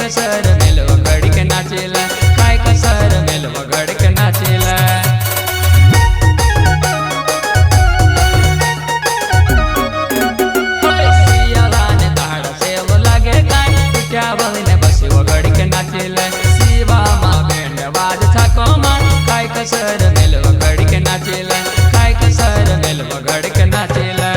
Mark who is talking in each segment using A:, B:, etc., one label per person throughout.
A: कसर मेलव घड़ी के नाचेला, काय कसर मेलव घड़ी के नाचेला। सियालाने दाड़ से वो लागे काय, क्या बहने बसी वो घड़ी के नाचेला। शिवा माँ बैंड बाज थाको माँ, काय कसर मेलव घड़ी के नाचेला, काय कसर मेलव घड़ी के नाचेला।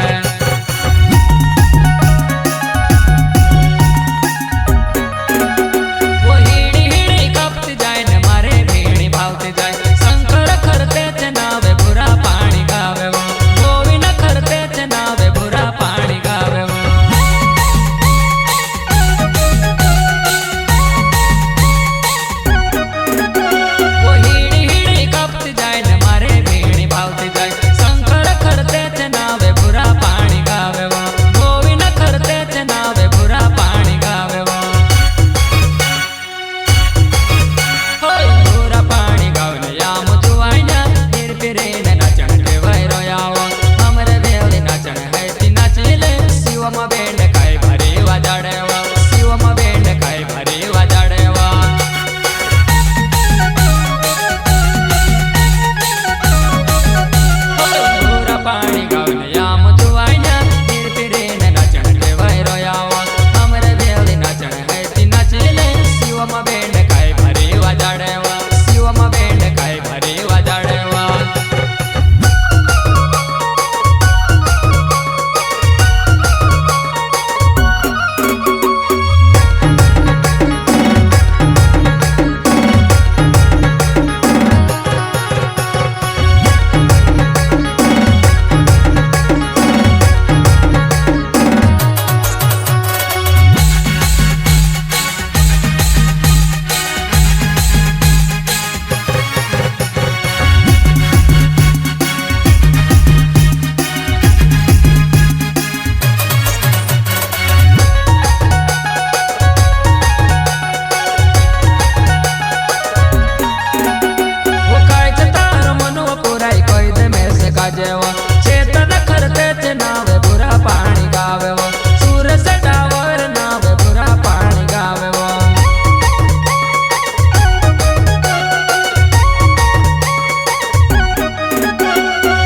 A: चेतन करतेच नावे बुरा पाणी गावे वो, सूर सटावर नावे बुरा पाणी गावे वो।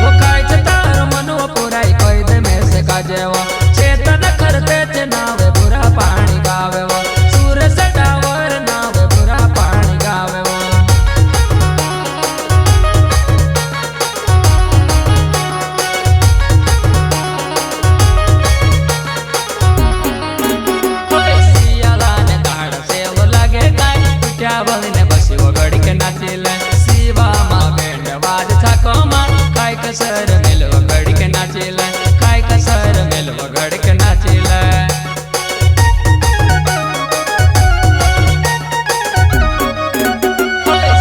A: वो कायच तार मनो पुराई कैद में से काजे वो, चेतन करतेच नावे बुरा पाणी गावे वो, सूर सटावर नावे बुरा पाणी गावे वो। बहने बसी वो घड़ी के नाचेला। शिवा माँ बैंड बाज थाको माँ, काय कसर मेलव घड़ी के नाचेला, काय कसर मेलव घड़ी के नाचेला।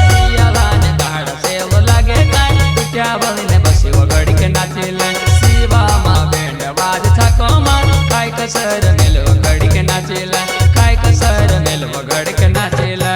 A: सियालाने दाड़ से वो लागे काय, क्या बहने बसी वो घड़ी के नाचेला। शिवा माँ बैंड बाज थाको माँ, काय कसर मेलव घड़ी के नाचेला, काय कसर मेलव घड़ी के नाचेला।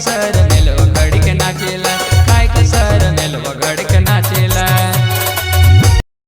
A: कसर